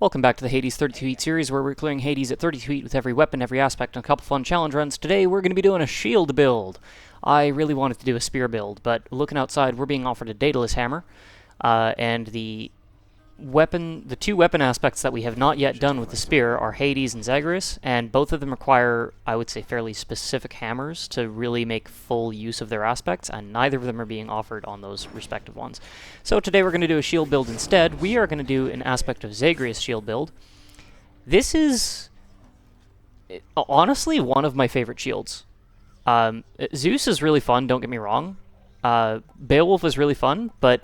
Welcome back to the Hades 32 Heat series, where we're clearing Hades at 32 Heat with every weapon, every aspect, and a couple fun challenge runs. Today we're going to be doing a shield build. I really wanted to do a spear build, but looking outside, we're being offered a Daedalus hammer, and the two weapon aspects that we have not yet done with the spear are Hades and Zagreus, and both of them require, I would say, fairly specific hammers to really make full use of their aspects, and neither of them are being offered on those respective ones. So today we're going to do a shield build instead. We are going to do an aspect of Zagreus shield build. This is honestly one of my favorite shields. Zeus is really fun, don't get me wrong. Beowulf is really fun, but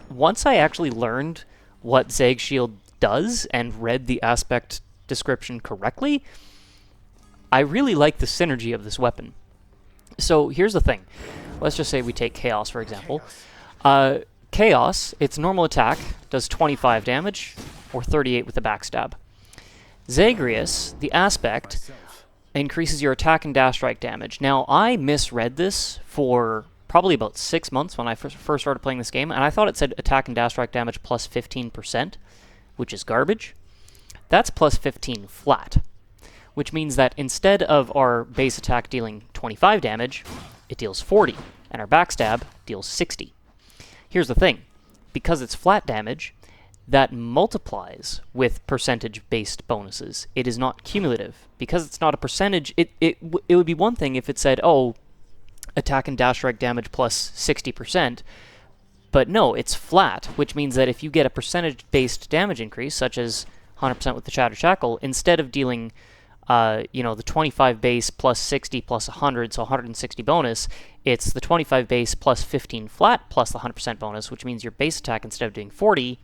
once I actually learned what Zag Shield does and read the aspect description correctly, I really like the synergy of this weapon. So here's the thing. Let's just say we take Chaos, for example. Chaos, its normal attack, does 25 damage, or 38 with the backstab. Zagreus, the aspect, increases your attack and dash strike damage. Now, I misread this for probably about 6 months when I first started playing this game, and I thought it said attack and dash strike damage plus 15%, which is garbage. That's plus 15 flat, which means that instead of our base attack dealing 25 damage, it deals 40, and our backstab deals 60. Here's the thing. Because it's flat damage, that multiplies with percentage-based bonuses. It is not cumulative. Because it's not a percentage, it would be one thing if it said, oh, attack and dash strike damage plus 60%, but no, it's flat, which means that if you get a percentage-based damage increase, such as 100% with the Shattered Shackle, instead of dealing, the 25 base plus 60 plus 100, so 160 bonus, it's the 25 base plus 15 flat plus the 100% bonus, which means your base attack, instead of doing 40,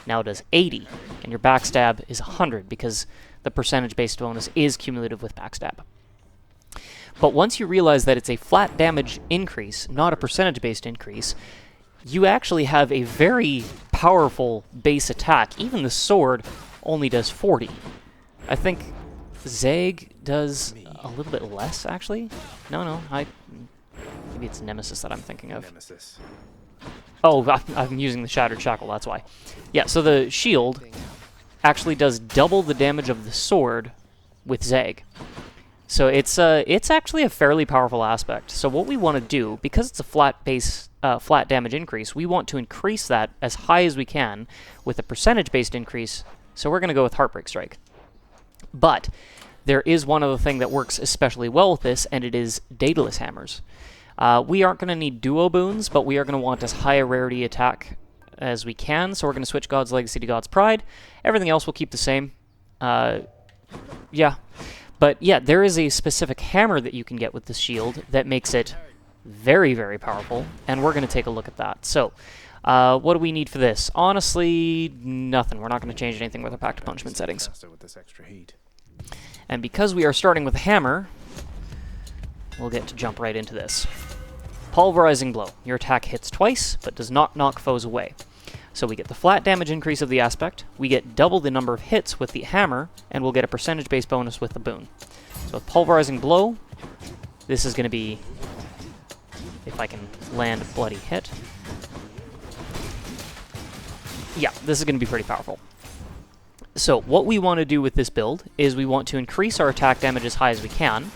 now does 80, and your backstab is 100, because the percentage-based bonus is cumulative with backstab. But once you realize that it's a flat damage increase, not a percentage-based increase, you actually have a very powerful base attack. Even the sword only does 40. I think Zag does a little bit less, actually. No, maybe it's Nemesis that I'm thinking of. Nemesis. Oh, I'm using the Shattered Shackle, that's why. Yeah, so the shield actually does double the damage of the sword with Zag. So it's actually a fairly powerful aspect. So what we want to do, because it's a flat damage increase, we want to increase that as high as we can with a percentage-based increase. So we're going to go with Heartbreak Strike. But there is one other thing that works especially well with this, and it is Daedalus hammers. We aren't going to need duo boons, but we are going to want as high a rarity attack as we can. So we're going to switch God's Legacy to God's Pride. Everything else will keep the same. Yeah. But yeah, there is a specific hammer that you can get with this shield that makes it very, very powerful, and we're going to take a look at that. So, what do we need for this? Honestly, nothing. We're not going to change anything with our Pact of Punishment settings. And because we are starting with a hammer, we'll get to jump right into this. Pulverizing Blow. Your attack hits twice, but does not knock foes away. So we get the flat damage increase of the aspect, we get double the number of hits with the hammer, and we'll get a percentage-based bonus with the boon. So with Pulverizing Blow, this is going to be, if I can land a bloody hit. Yeah, this is going to be pretty powerful. So what we want to do with this build is we want to increase our attack damage as high as we can.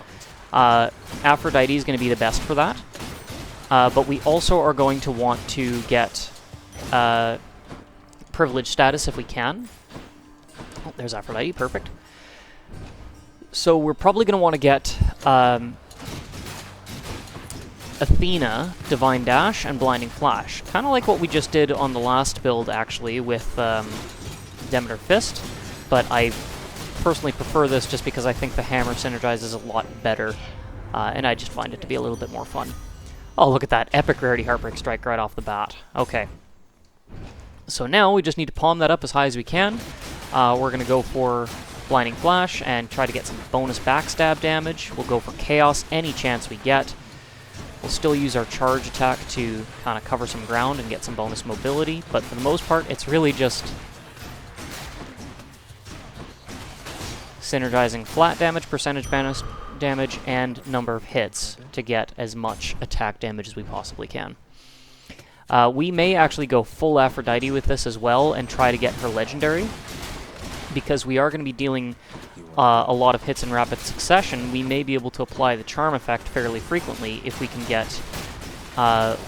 Aphrodite is going to be the best for that. But we also are going to want to get privilege status if we can. Oh, there's Aphrodite, perfect. So we're probably going to want to get Athena, Divine Dash, and Blinding Flash. Kind of like what we just did on the last build, actually, with Demeter Fist, but I personally prefer this just because I think the hammer synergizes a lot better, and I just find it to be a little bit more fun. Oh, look at that. Epic rarity Heartbreak Strike right off the bat. Okay. So now we just need to palm that up as high as we can. We're going to go for Blinding Flash and try to get some bonus backstab damage. We'll go for Chaos any chance we get. We'll still use our charge attack to kind of cover some ground and get some bonus mobility, but for the most part, it's really just synergizing flat damage, percentage bonus damage, and number of hits to get as much attack damage as we possibly can. We may actually go full Aphrodite with this as well and try to get her legendary. because we are going to be dealing a lot of hits in rapid succession, we may be able to apply the charm effect fairly frequently if we can get,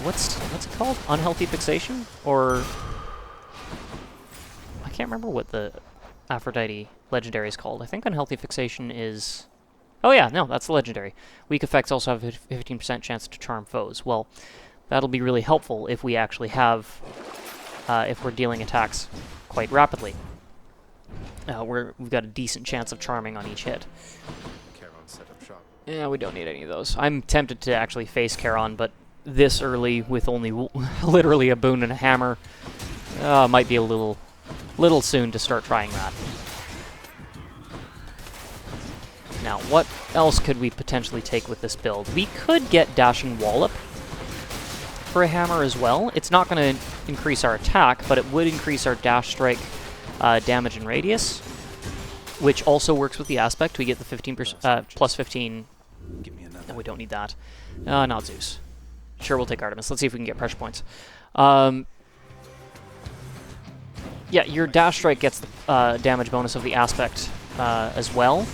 what's it called? Unhealthy fixation? Or, I can't remember what the Aphrodite legendary is called. I think unhealthy fixation is, oh yeah, no, that's the legendary. Weak effects also have a 15% chance to charm foes. Well, that'll be really helpful if we actually have, if we're dealing attacks quite rapidly. We've got a decent chance of charming on each hit. Yeah, we don't need any of those. I'm tempted to actually face Charon, but this early with only literally a boon and a hammer might be a little soon to start trying that. Now, what else could we potentially take with this build? We could get Dashing Wallop for a hammer as well. It's not going to increase our attack, but it would increase our dash strike damage and radius, which also works with the aspect. We get the 15% plus 15. No, we don't need that. Not Zeus. Sure, we'll take Artemis. Let's see if we can get pressure points. Yeah, your dash strike gets the damage bonus of the aspect as well.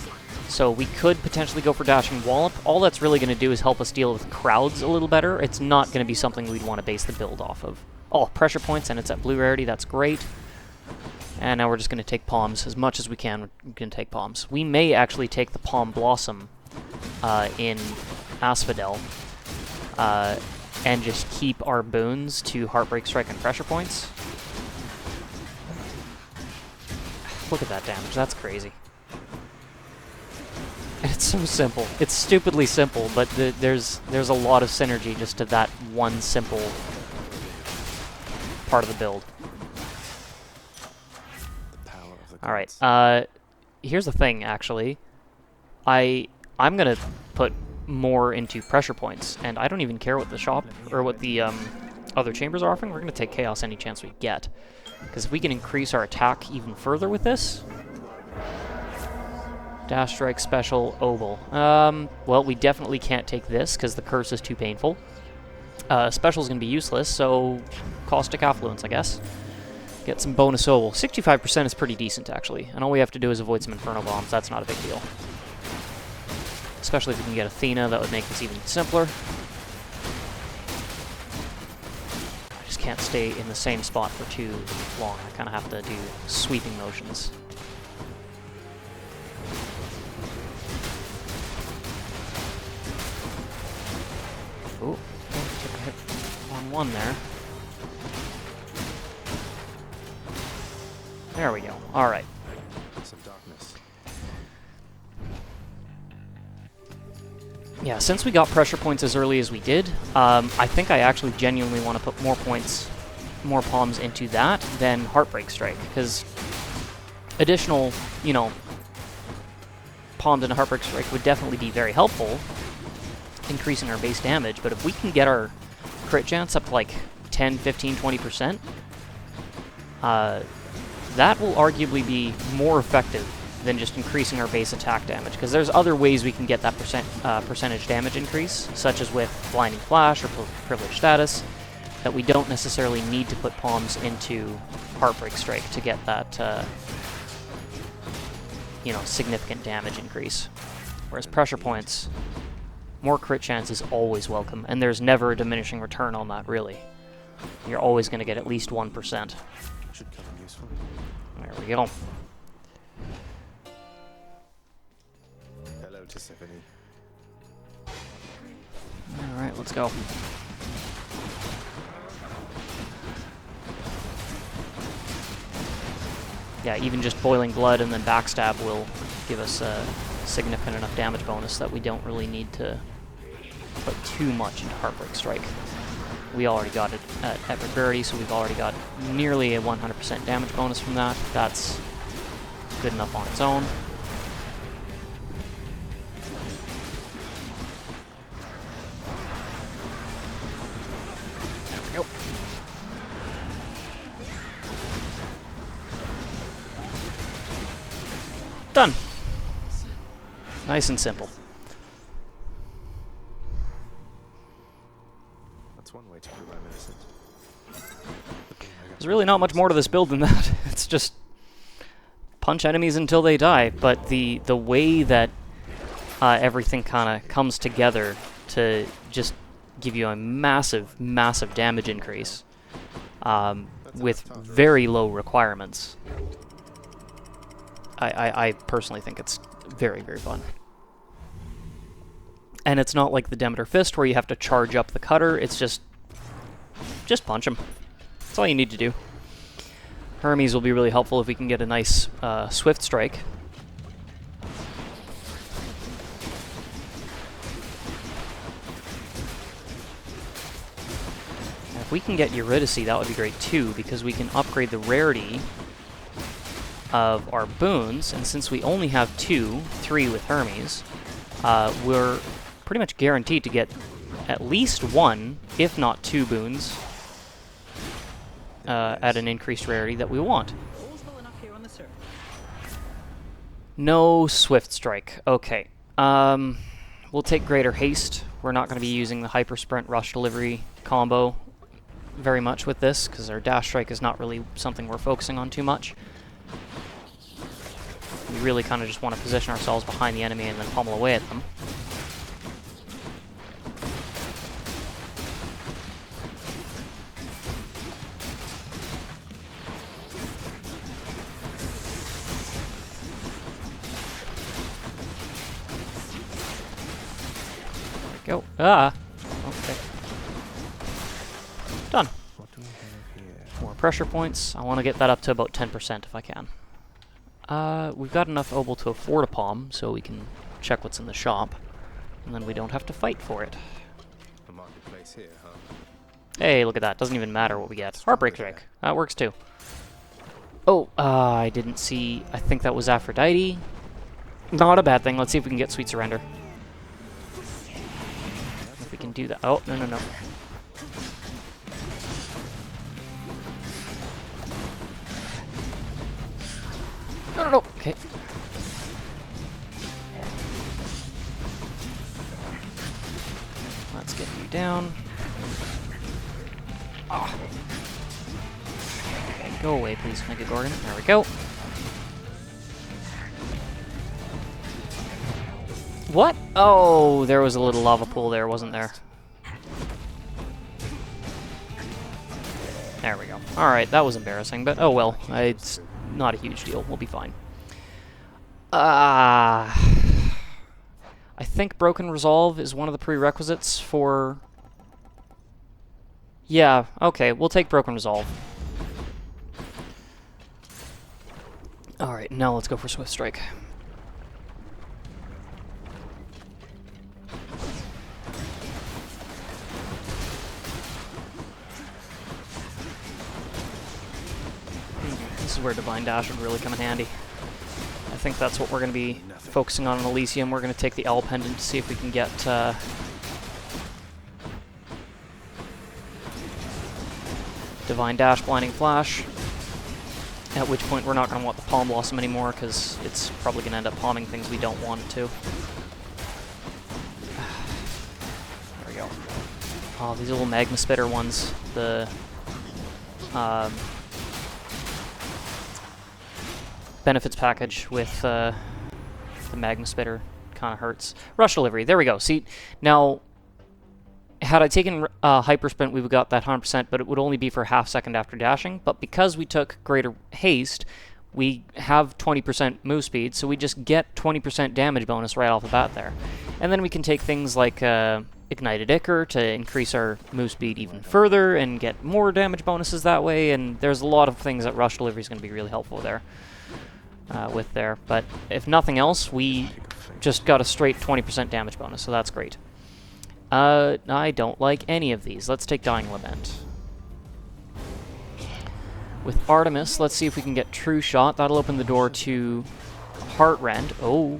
So we could potentially go for Dashing Wallop. All that's really going to do is help us deal with crowds a little better. It's not going to be something we'd want to base the build off of. Oh, pressure points, and it's at blue rarity. That's great. And now we're just going to take Palms. As much as we can, we're going to take Palms. We may actually take the Palm Blossom in Asphodel and just keep our boons to Heartbreak Strike and pressure points. Look at that damage. That's crazy. And it's so simple. It's stupidly simple, but there's a lot of synergy just to that one simple part of the build. Alright, here's the thing, actually. I'm gonna put more into pressure points, and I don't even care what the shop, or what the other chambers are offering. We're gonna take Chaos any chance we get. Because if we can increase our attack even further with this... Dash Strike, Special, Oval. Well, we definitely can't take this, because the curse is too painful. Special is gonna be useless, so... Caustic Affluence, I guess. Get some bonus oval. 65% is pretty decent, actually. And all we have to do is avoid some Inferno Bombs. That's not a big deal. Especially if we can get Athena, that would make this even simpler. I just can't stay in the same spot for too long. I kind of have to do sweeping motions. Ooh, took a hit on one there. There we go. All right. Some darkness. Yeah, since we got pressure points as early as we did, I think I actually genuinely want to put more points, more palms into that than Heartbreak Strike, because additional, you know, palms and Heartbreak Strike would definitely be very helpful, increasing our base damage, but if we can get our crit chance up to like 10, 15, 20%, that will arguably be more effective than just increasing our base attack damage, because there's other ways we can get that percentage damage increase, such as with Blinding Flash or Privileged Status, that we don't necessarily need to put palms into Heartbreak Strike to get that, you know, significant damage increase. Whereas pressure points, more crit chance is always welcome, and there's never a diminishing return on that, really. You're always going to get at least 1%. Should come in useful. There we go. Hello to Tiffany. Alright, let's go. Yeah, even just Boiling Blood and then Backstab will give us a significant enough damage bonus that we don't really need to put too much into Heartbreak Strike. We already got it at rarity, so we've already got nearly a 100% damage bonus from that. That's good enough on its own. There we go. Done. Nice and simple. That's one way to prove I'm innocent. There's really not much more to this build than that. It's just punch enemies until they die, but the way that everything kind of comes together to just give you a massive damage increase with very low requirements. I personally think it's very fun. And it's not like the Demeter Fist where you have to charge up the cutter, it's just punch him. That's all you need to do. Hermes will be really helpful if we can get a nice Swift Strike. And if we can get Eurydice, that would be great too, because we can upgrade the rarity of our boons, and since we only have 3 with Hermes, we're pretty much guaranteed to get at least 1, if not 2 boons at an increased rarity that we want. No Swift Strike. Okay. We'll take Greater Haste. We're not going to be using the Hyper Sprint Rush Delivery combo very much with this, because our Dash Strike is not really something we're focusing on too much. We really kind of just want to position ourselves behind the enemy and then pummel away at them. There we go. Ah! Okay. Done. What do we have here? More pressure points. I want to get that up to about 10% if I can. We've got enough obol to afford a palm, so we can check what's in the shop, and then we don't have to fight for it. A marketplace here, huh? Hey, look at that. Doesn't even matter what we get. Heartbreak Strike. That works too. Oh, I didn't see... I think that was Aphrodite. Not a bad thing. Let's see if we can get Sweet Surrender. If we can do that. Oh, no. No. Okay. Let's get you down. Oh. Go away, please, Mega Gorgon. There we go. What? Oh, there was a little lava pool there, wasn't there? There we go. Alright, that was embarrassing, but oh well. It's not a huge deal. We'll be fine. I think Broken Resolve is one of the prerequisites for... Yeah, okay, we'll take Broken Resolve. Alright, now let's go for Swift Strike. This is where Divine Dash would really come in handy. I think that's what we're going to be focusing on in Elysium. We're going to take the L Pendant to see if we can get... Divine Dash, Blinding Flash. At which point we're not going to want the Palm Blossom anymore, because it's probably going to end up palming things we don't want it to. There we go. Oh, these little Magma Spitter ones. The... benefits package with the Magma Spitter kind of hurts. Rush Delivery, there we go. See, now, had I taken Hyper Sprint, we would have got that 100%, but it would only be for half second after dashing. But because we took Greater Haste, we have 20% move speed, so we just get 20% damage bonus right off the bat there. And then we can take things like Ignited Ichor to increase our move speed even further and get more damage bonuses that way, and there's a lot of things that Rush Delivery is going to be really helpful there. With there, but if nothing else, we just got a straight 20% damage bonus, so that's great. I don't like any of these. Let's take Dying Lament. With Artemis, let's see if we can get True Shot. That'll open the door to Heartrend. Oh.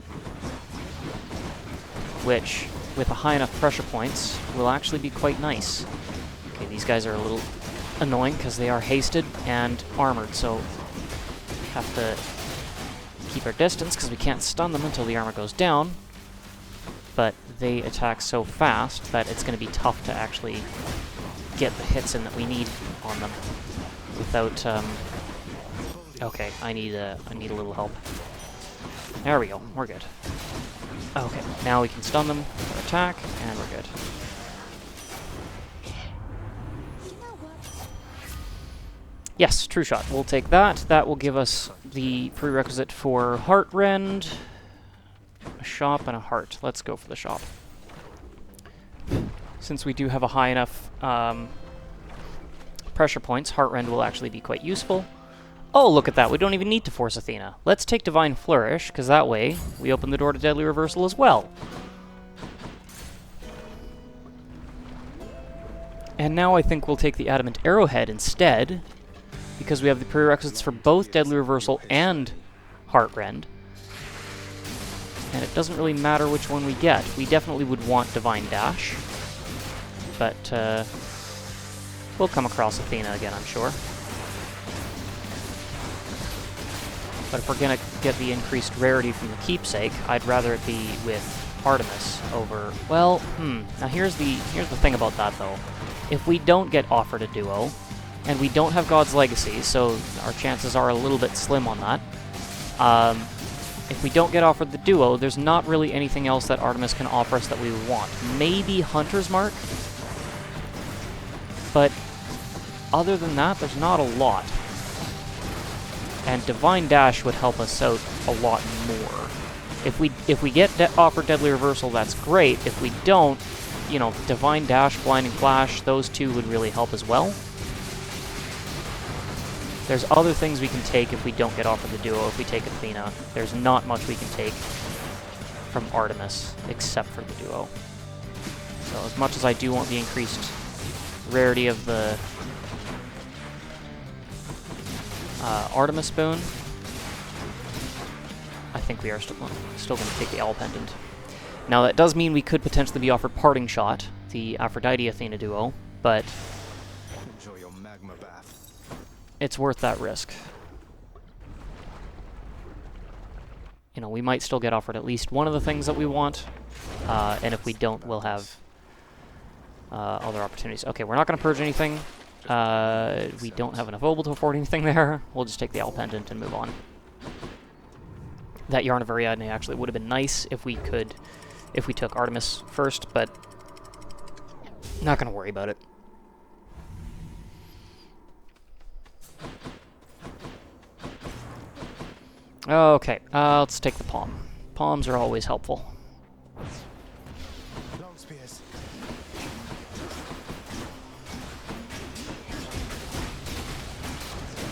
Which, with a high enough pressure points, will actually be quite nice. Okay, these guys are a little annoying because they are hasted and armored, so have to keep our distance because we can't stun them until the armor goes down, but they attack so fast that it's going to be tough to actually get the hits in that we need on them without Okay, I need a little help. There we go. We're good. Okay, now we can stun them for attack, and we're good. Yes, True Shot. We'll take that. That will give us the prerequisite for Heart Rend, a shop, and a heart. Let's go for the shop. Since we do have a high enough pressure points, Heart Rend will actually be quite useful. Oh, look at that. We don't even need to force Athena. Let's take Divine Flourish, because that way we open the door to Deadly Reversal as well. And now I think we'll take the Adamant Arrowhead instead, because we have the prerequisites for both Deadly Reversal and Heart Rend. And it doesn't really matter which one we get. We definitely would want Divine Dash, but we'll come across Athena again, I'm sure. But if we're going to get the increased rarity from the Keepsake, I'd rather it be with Artemis over... Well, now here's the thing about that, though. If we don't get offered a duo, and we don't have God's Legacy, so our chances are a little bit slim on that, if we don't get offered the duo, there's not really anything else that Artemis can offer us that we would want. Maybe Hunter's Mark? But other than that, there's not a lot. And Divine Dash would help us out a lot more. If we get offered Deadly Reversal, that's great. If we don't, you know, Divine Dash, Blinding Flash, those two would really help as well. There's other things we can take if we don't get offered the duo. If we take Athena, there's not much we can take from Artemis except for the duo. So as much as I do want the increased rarity of the Artemis boon, I think we are still going to take the Owl Pendant. Now that does mean we could potentially be offered Parting Shot, the Aphrodite-Athena duo, but Enjoy your magma bath. it's worth that risk. You know, we might still get offered at least one of the things that we want, and if we don't, we'll have other opportunities. Okay, we're not going to purge anything. We don't have enough obol to afford anything there. We'll just take the Owl Pendant and move on. That Yarn of Ariadne actually would have been nice if we took Artemis first, but not going to worry about it. Okay, let's take the Palm. Palms are always helpful. Long spears.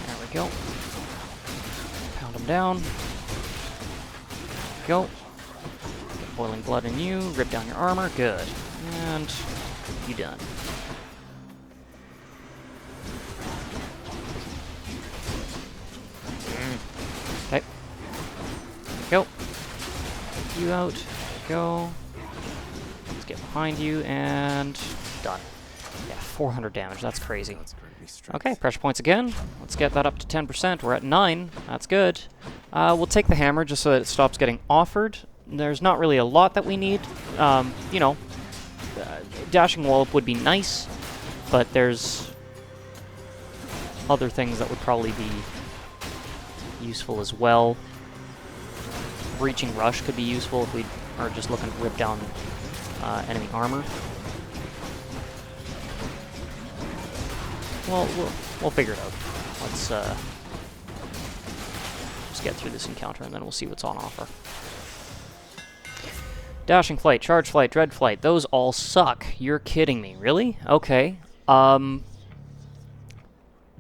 There we go. Pound them down. Go. Get boiling blood in you. Rip down your armor. Good. And you done. Okay. Go. Take you out. Go. Let's get behind you and done. Yeah, 400 damage. That's crazy. God's grant me strength. Okay, pressure points again. Let's get that up to 10%. We're at 9. That's good. We'll take the hammer just so that it stops getting offered. There's not really a lot that we need. You know, dashing wallop would be nice, but there's other things that would probably be useful as well. Breaching Rush could be useful if we are just looking to rip down enemy armor. Well, we'll figure it out. Let's just get through this encounter, and then we'll see what's on offer. Dashing Flight, Charge Flight, Dread Flight, those all suck. You're kidding me, really? Okay.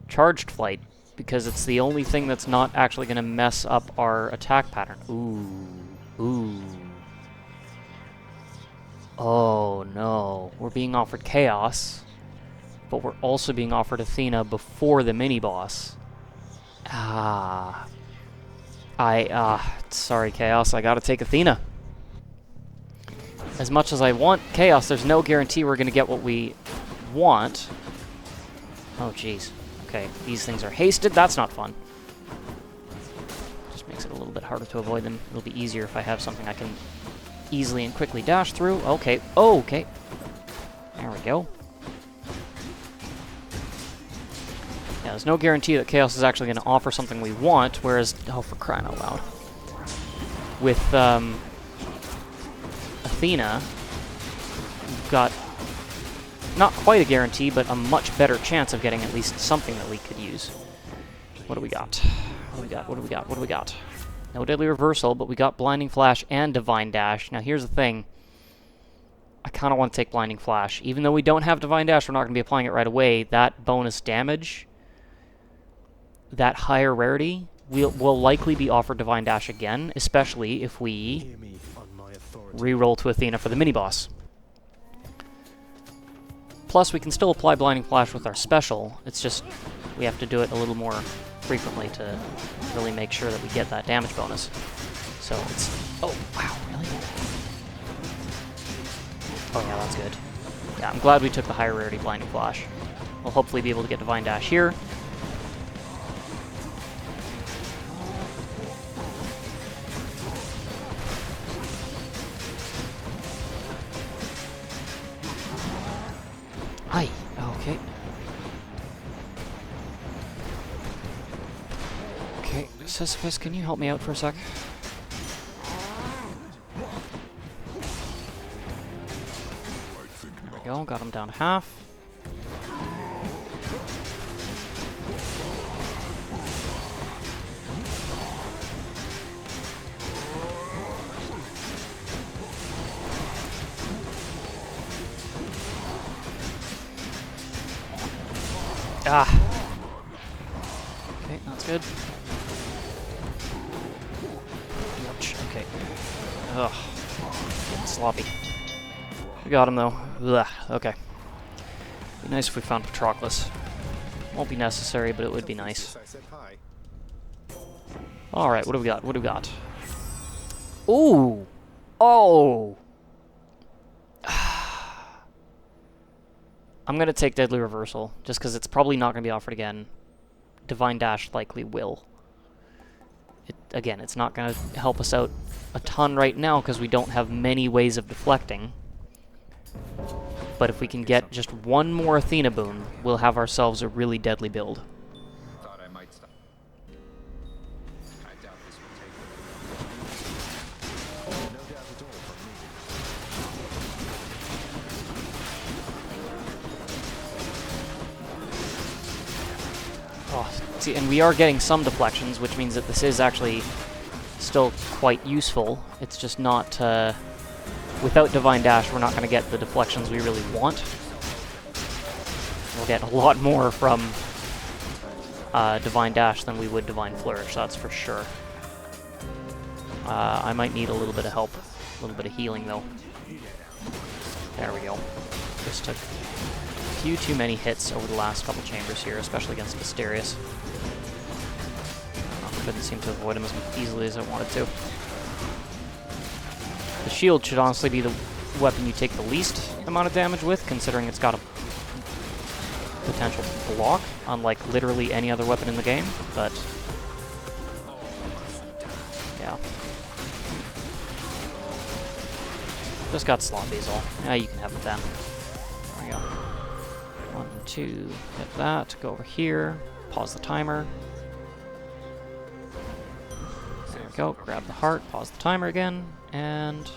Charged Flight, because it's the only thing that's not actually going to mess up our attack pattern. Ooh. Ooh. Oh, no. We're being offered Chaos, but we're also being offered Athena before the mini-boss. Sorry, Chaos, I gotta take Athena. As much as I want Chaos, there's no guarantee we're gonna get what we want. Oh, jeez. Okay, these things are hasted, that's not fun. Just makes it a little bit harder to avoid them. It'll be easier if I have something I can easily and quickly dash through. Okay, okay. There we go. Yeah, there's no guarantee that Chaos is actually going to offer something we want, whereas... Oh, for crying out loud. With Athena, we've got not quite a guarantee, but a much better chance of getting at least something that we could use. What do we got? What do we got? What do we got? What do we got? No Deadly Reversal, but we got Blinding Flash and Divine Dash. Now here's the thing. I kind of want to take Blinding Flash. Even though we don't have Divine Dash, we're not going to be applying it right away. That bonus damage, that higher rarity, will likely be offered Divine Dash again, especially if we reroll to Athena for the mini-boss. Plus, we can still apply Blinding Flash with our special. It's just we have to do it a little more frequently to really make sure that we get that damage bonus. So it's... Oh, wow, really? Oh yeah, that's good. Yeah, I'm glad we took the higher rarity Blinding Flash. We'll hopefully be able to get Divine Dash here. Aye, okay. Okay, Sisyphus, can you help me out for a sec? There we go, got him down to half. Ah. Okay, that's good. Ouch, okay. Ugh. Getting sloppy. We got him, though. Ugh, okay. Be nice if we found Patroclus. Won't be necessary, but it would be nice. Alright, what do we got? What do we got? Ooh! Oh! I'm going to take Deadly Reversal, just because it's probably not going to be offered again. Divine Dash likely will. Again, it's not going to help us out a ton right now, because we don't have many ways of deflecting. But if we can get just one more Athena boon, we'll have ourselves a really deadly build. Thought I might stop. I doubt this will take it. No doubt at all from Oh, see, and we are getting some deflections, which means that this is actually still quite useful. It's just not... without Divine Dash, we're not going to get the deflections we really want. We'll get a lot more from Divine Dash than we would Divine Flourish, that's for sure. I might need a little bit of help, a little bit of healing, though. There we go. Just took a few too many hits over the last couple chambers here, especially against Mysterious. Couldn't seem to avoid him as easily as I wanted to. The shield should honestly be the weapon you take the least amount of damage with, considering it's got a potential to block, unlike literally any other weapon in the game, but... yeah. Just got sloppy is all. Yeah, you can have it then. There we go. 1, 2, hit that, go over here, pause the timer. There we go, grab the heart, pause the timer again, and...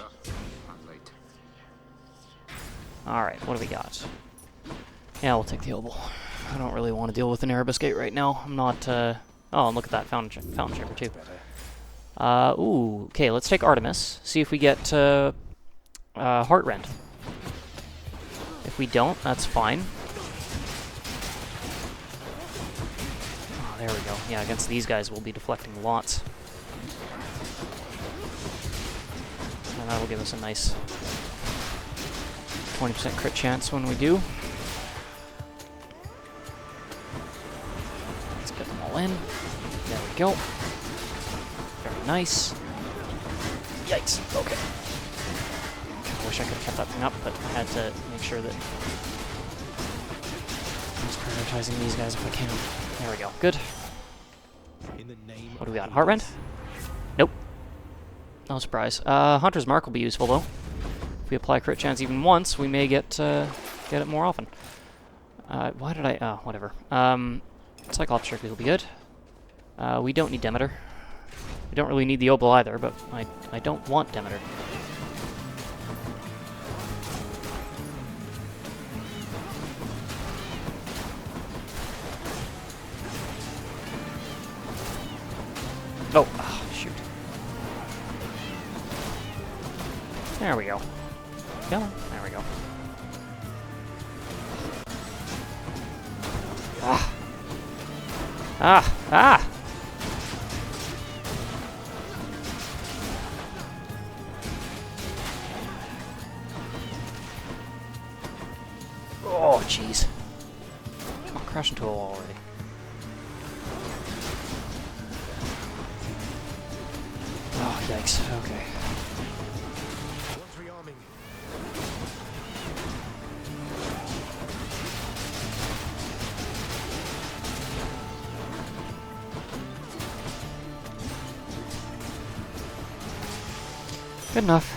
alright, what do we got? Yeah, we'll take the Obel. I don't really want to deal with an Erebus Gate right now. I'm not, oh, and look at that fountain chamber, too. Ooh, okay, let's take Artemis, see if we get, Heartrend. If we don't, that's fine. Oh, there we go. Yeah, against these guys, we'll be deflecting lots. And that'll give us a nice 20% crit chance when we do. Let's get them all in. There we go. Very nice. Yikes. Okay. I wish I could have kept that thing up, but I had to make sure that I was prioritizing these guys if I can. There we go. Good. What do we got? Heartrend? Nope. No surprise. Hunter's Mark will be useful, though. If we apply crit chance even once, we may get it more often. Why did I... oh, whatever. Cyclops Strike will be good. We don't need Demeter. We don't really need the Obel either, but I don't want Demeter. Oh, shoot. There we go. Come on. There we go. Ah! Ah! Ah! Oh, jeez. I'll crash into a wall already. Oh, yikes. Okay. Good enough.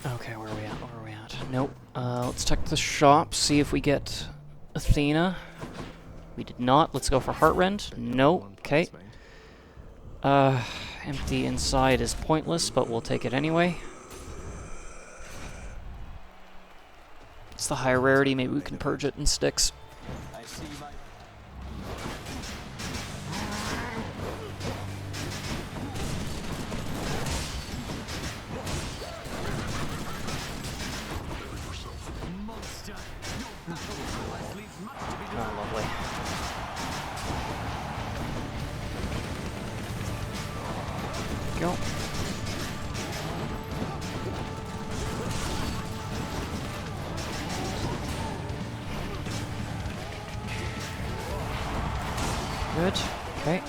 Okay, where are we at? Where are we at? Nope. Let's check the shop, see if we get Athena. We did not. Let's go for Heartrend. Nope. Okay. Empty inside is pointless, but we'll take it anyway. It's the higher rarity. Maybe we can purge it in sticks. Oh, lovely. Go. Good. Okay.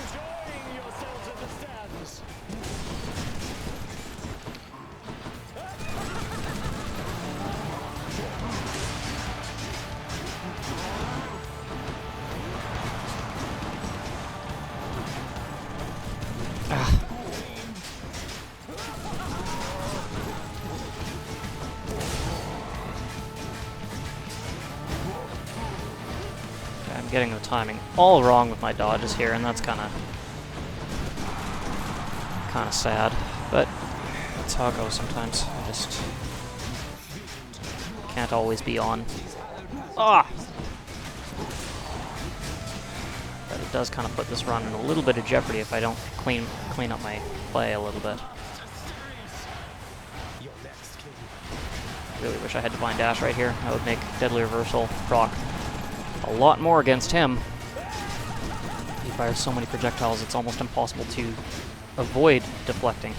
I'm getting the timing all wrong with my dodges here, and that's kind of sad, but that's how it goes sometimes. I just can't always be on. Ah! But it does kind of put this run in a little bit of jeopardy if I don't clean up my play a little bit. Really wish I had Divine Dash right here. That would make Deadly Reversal proc a lot more against him. He fires so many projectiles, it's almost impossible to avoid deflecting.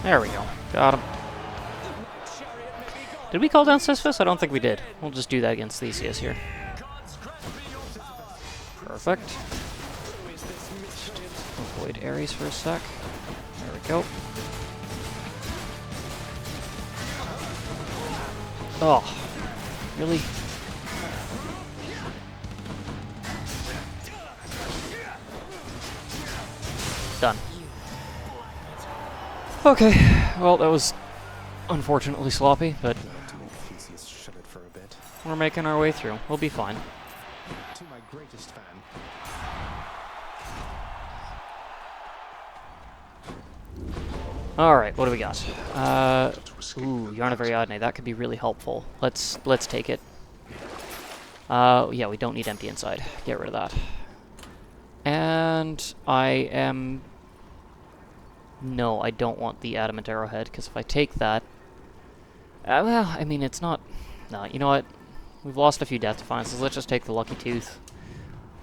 There we go. Got him. Did we call down Sisyphus? I don't think we did. We'll just do that against Theseus here. Perfect. Avoid Ares for a sec. There we go. Oh, really? Done. Okay, well, that was unfortunately sloppy, but we're making our way through. We'll be fine. To my greatest fan. All right, what do we got? Ooh, Yarn of Ariadne. That could be really helpful. Let's take it. Yeah, we don't need empty inside. Get rid of that. And no, I don't want the Adamant Arrowhead, because if I take that... well, I mean, it's not... No, you know what? We've lost a few Death Defiances. Let's just take the Lucky Tooth.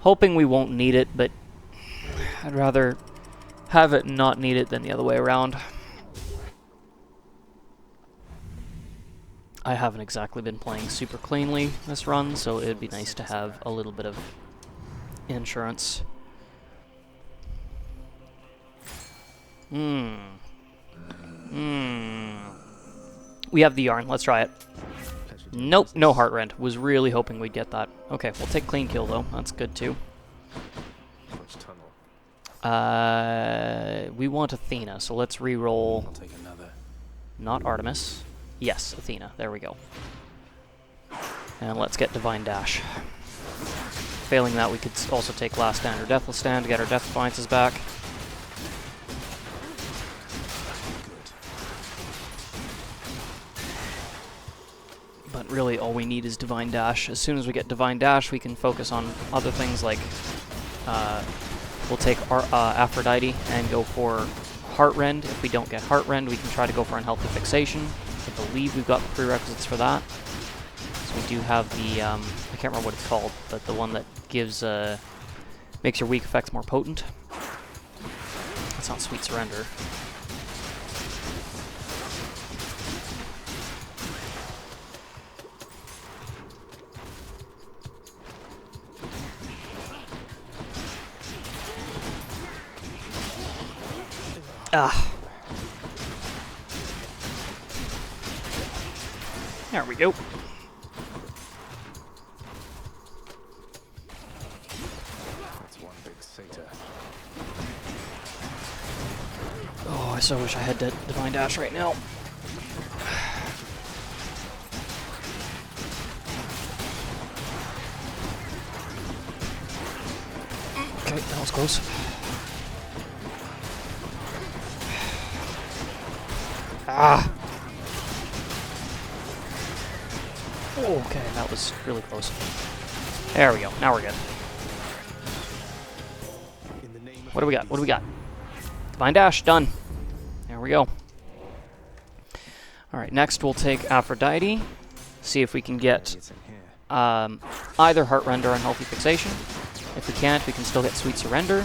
Hoping we won't need it, but I'd rather have it and not need it than the other way around. I haven't exactly been playing super cleanly this run, so it would be nice to have a little bit of insurance. We have the yarn. Let's try it. Pleasure Nope, no heart rend. Was really hoping we'd get that. Okay, we'll take clean kill though. That's good too. Which tunnel? We want Athena, so let's re-roll. I'll take another. Not Artemis. Yes, Athena. There we go. And let's get Divine Dash. Failing that, we could also take Last Stand or Deathless Stand to get our Death Defiances back. But really, all we need is Divine Dash. As soon as we get Divine Dash, we can focus on other things like... we'll take our, Aphrodite and go for Heart Rend. If we don't get Heart Rend, we can try to go for Unhealthy Fixation. I believe we've got the prerequisites for that. So we do have the, I can't remember what it's called, but the one that gives, makes your weak effects more potent. That's not Sweet Surrender. Ah. There we go. That's one big satyr. Oh, I so wish I had Divine Dash right now. Okay, that was close. Ah! Okay, that was really close. There we go. Now we're good. What do we got? What do we got? Divine Dash, done. There we go. Alright, next we'll take Aphrodite. See if we can get either Heart Rend or Unhealthy Fixation. If we can't, we can still get Sweet Surrender.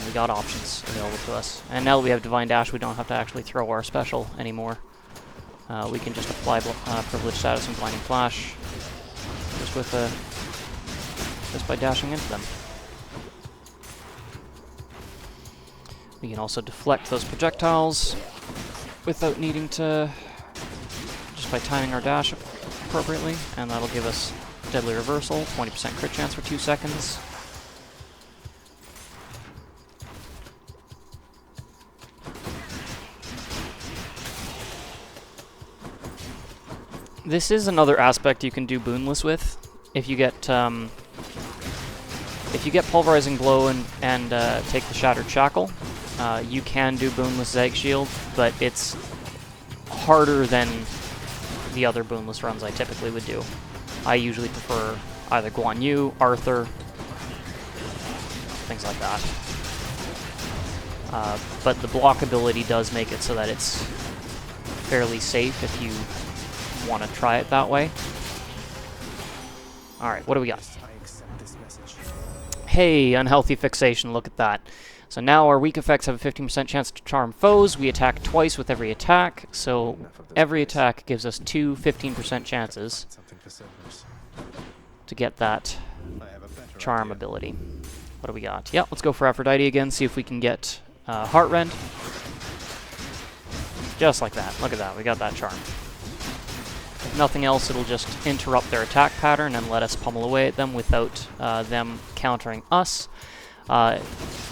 We got options available to us. And now that we have Divine Dash, we don't have to actually throw our special anymore. We can just apply Privilege Status and Blinding Flash just by dashing into them. We can also deflect those projectiles without needing to, just by timing our dash appropriately, and that'll give us Deadly Reversal, 20% crit chance for 2 seconds. This is another aspect you can do boonless with. If you get Pulverizing Blow and take the Shattered Shackle, you can do boonless Zag Shield, but it's harder than the other boonless runs I typically would do. I usually prefer either Guan Yu, Arthur, things like that. But the block ability does make it so that it's fairly safe if you want to try it that way. Alright, what do we got? Hey, Unhealthy Fixation, look at that. So now our weak effects have a 15% chance to charm foes. We attack twice with every attack, so every attack gives us 2 15% chances to get that charm ability. What do we got? Yeah, let's go for Aphrodite again, see if we can get Heart Rend. Just like that. Look at that, we got that charm. If nothing else, it'll just interrupt their attack pattern and let us pummel away at them without them countering us.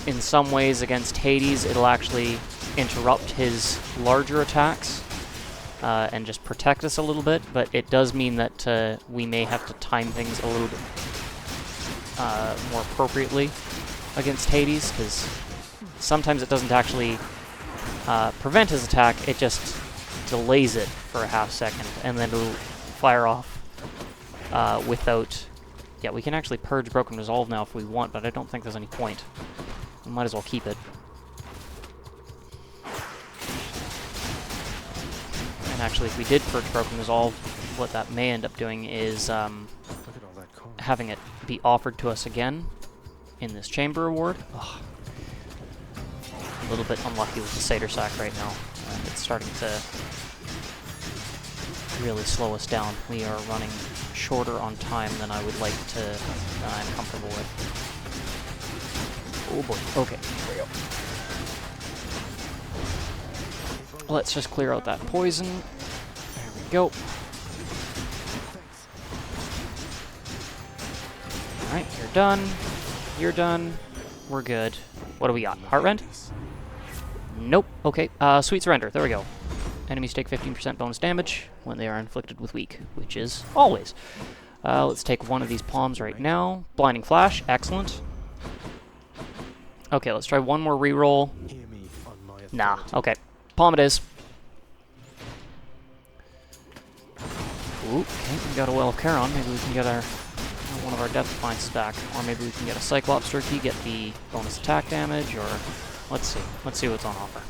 In some ways, against Hades, it'll actually interrupt his larger attacks and just protect us a little bit, but it does mean that we may have to time things a little bit more appropriately against Hades, because sometimes it doesn't actually prevent his attack, it just delays it for a half second, and then it'll fire off without... Yeah, we can actually purge Broken Resolve now if we want, but I don't think there's any point. We might as well keep it. And actually, if we did purge Broken Resolve, what that may end up doing is having it be offered to us again in this chamber reward. Ugh. A little bit unlucky with the Satyr Sack right now. It's starting to really slow us down. We are running shorter on time than I would like to, than I'm comfortable with. Oh boy, okay, here we go. Let's just clear out that poison. There we go. Alright, you're done. You're done. We're good. What do we got? Heartrend? Nope. Okay. Sweet Surrender. There we go. Enemies take 15% bonus damage when they are inflicted with weak, which is always. Let's take one of these palms right now. Blinding Flash. Excellent. Okay, let's try one more reroll. Nah. Okay. Palm it is. Ooh, okay, we got a Well of Charon. Maybe we can get our one of our Death Defiances back. Or maybe we can get a Cyclops Turkey, get the bonus attack damage, or... Let's see. Let's see what's on offer.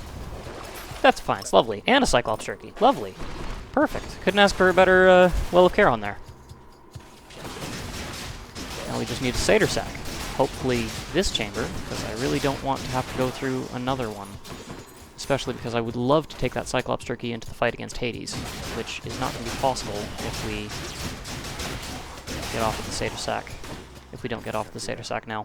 Death Defiance, lovely. And a Cyclops Turkey. Lovely. Perfect. Couldn't ask for a better Well of Charon there. Now we just need a Satyr Sack. Hopefully this chamber, because I really don't want to have to go through another one. Especially because I would love to take that Cyclops Turkey into the fight against Hades, which is not going to be possible if we get off of the Satyr Sack. If we don't get off of the Satyr Sack now.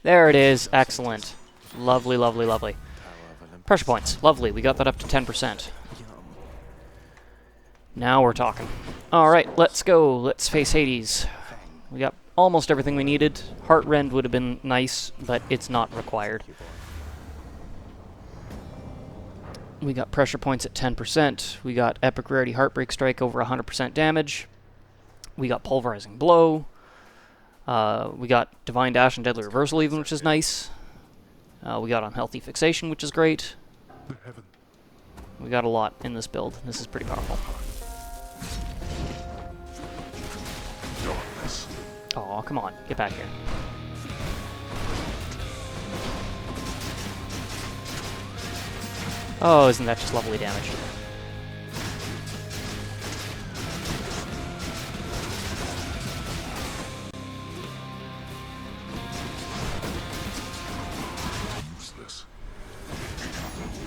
There it is. Excellent. Lovely, lovely, lovely. Pressure points. Lovely. We got that up to 10%. Now we're talking. Alright, let's go. Let's face Hades. We got almost everything we needed. Heartrend would have been nice, but it's not required. We got pressure points at 10%. We got epic rarity Heartbreak Strike over 100% damage. We got Pulverizing Blow. We got Divine Dash and Deadly Reversal even, which is nice. We got Unhealthy Fixation, which is great. We got a lot in this build. This is pretty powerful. Aw, come on. Get back here. Oh, isn't that just lovely damage?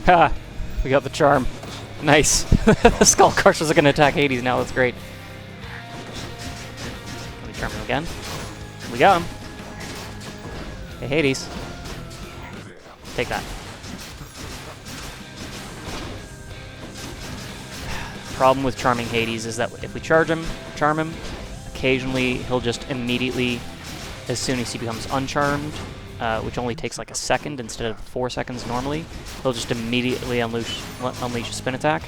Ha! We got the charm. Nice. The Skull Crushers are going to attack Hades now. That's great. Can we charm him again? We got him. Hey, Hades. Take that. Problem with charming Hades is that if we charm him, occasionally he'll just immediately, as soon as he becomes uncharmed, which only takes like a second instead of 4 seconds normally, he'll just immediately unleash a spin attack,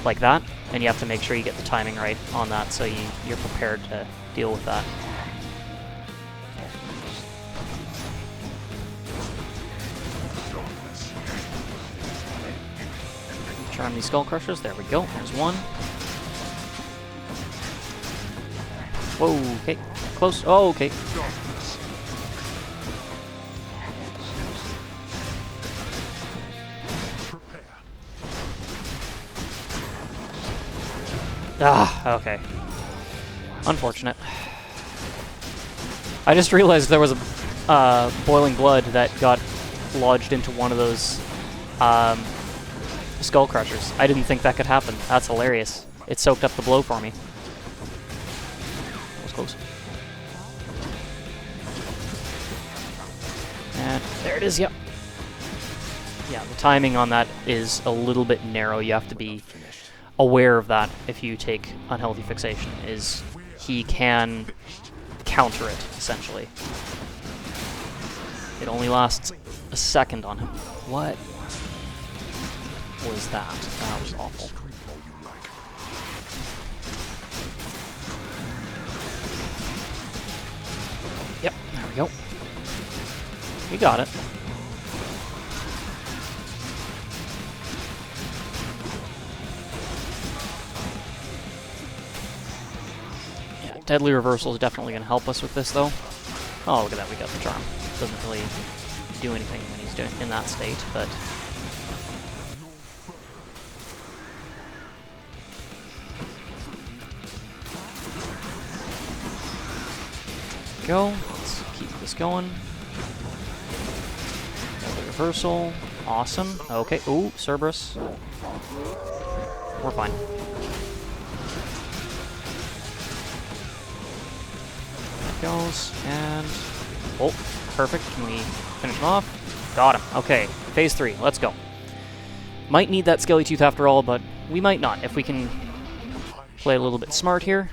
like that, and you have to make sure you get the timing right on that so you're prepared to deal with that. Charm these Skull Crushers. There we go. There's one. Whoa, okay. Close. Oh, okay. Ah, okay. Unfortunate. I just realized there was a boiling blood that got lodged into one of those Skull Crushers. I didn't think that could happen. That's hilarious. It soaked up the blow for me. That was close. And there it is, yep. Yeah, the timing on that is a little bit narrow. You have to be aware of that if you take Unhealthy Fixation, is he can counter it, essentially. It only lasts a second on him. What was that? That was awful. Yep, there we go. We got it. Yeah, Deadly Reversal is definitely going to help us with this, though. Oh, look at that, we got the charm. Doesn't really do anything when he's doing in that state, but... Go. Let's keep this going. Reversal. Awesome. Okay. Ooh, Cerberus. We're fine. There it goes. And... oh, perfect. Can we finish him off? Got him. Okay. Phase 3. Let's go. Might need that Skelly Tooth after all, but we might not. If we can play a little bit smart here.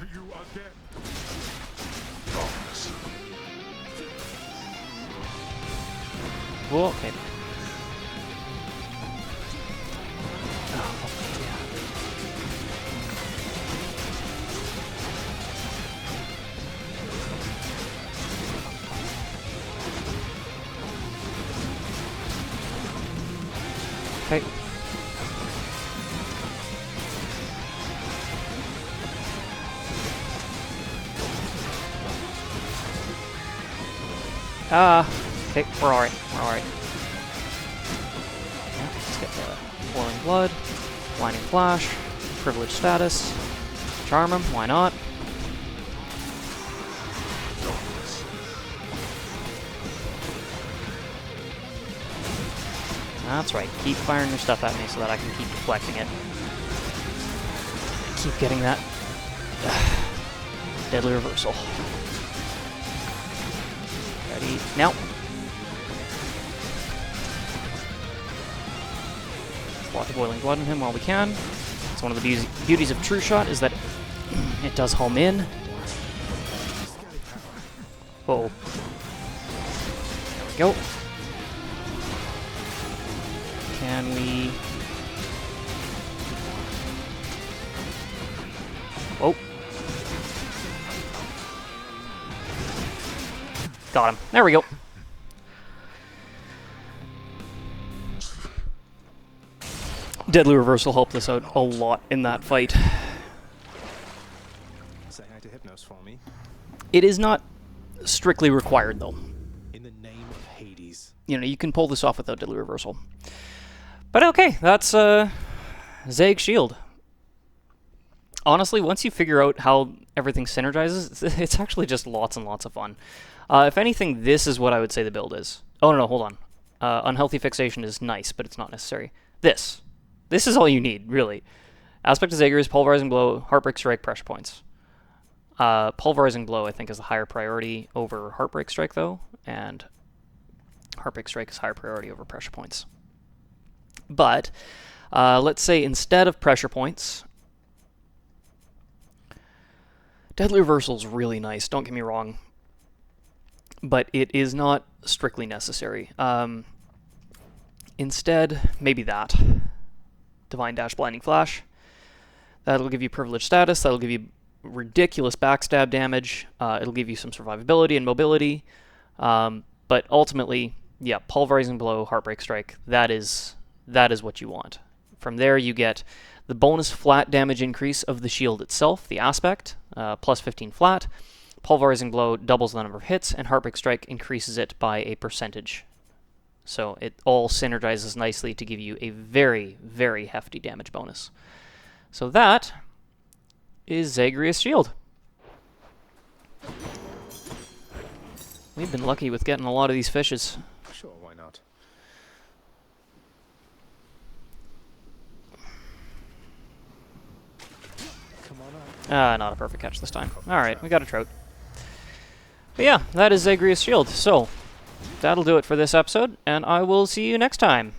Whoa, okay. Okay. Okay, we're alright. We're alright. Yeah, let's get the Boiling Blood, Blinding Flash, Privilege Status, Charm him, why not? That's right, keep firing your stuff at me so that I can keep deflecting it. Keep getting that deadly reversal. Ready, now. Let's lock the Boiling Blood on him while we can. It's one of the beauties of True Shot is that it does home in. Uh-oh. There we go. Can we... Whoa. Got him. There we go. Deadly Reversal helped us out a lot in that fight. Say hi to Hypnos for me. It is not strictly required, though. In the name of Hades. You know, you can pull this off without Deadly Reversal. But okay, that's Zagreus Shield. Honestly, once you figure out how everything synergizes, it's actually just lots and lots of fun. If anything, this is what I would say the build is. Oh, no, hold on. Unhealthy Fixation is nice, but it's not necessary. This is all you need, really. Aspect of Zagreus, Pulverizing Blow, Heartbreak Strike, Pressure Points. Pulverizing Blow, I think, is a higher priority over Heartbreak Strike, though, and Heartbreak Strike is higher priority over Pressure Points. But, let's say instead of Pressure Points, Deadly Reversal is really nice, don't get me wrong, but it is not strictly necessary. Instead, maybe that. Divine Dash, Blinding Flash. That'll give you Privileged Status, that'll give you ridiculous backstab damage, it'll give you some survivability and mobility, but ultimately, yeah, Pulverizing Blow, Heartbreak Strike, that is what you want. From there you get the bonus flat damage increase of the shield itself, the aspect, plus 15 flat. Pulverizing Blow doubles the number of hits, and Heartbreak Strike increases it by a percentage. So it all synergizes nicely to give you a very, very hefty damage bonus. So that is Zagreus Shield. We've been lucky with getting a lot of these fishes. Sure, why not? Come on up. Not a perfect catch this time. Alright, we got a trout. But yeah, that is Zagreus Shield. So, that'll do it for this episode, and I will see you next time.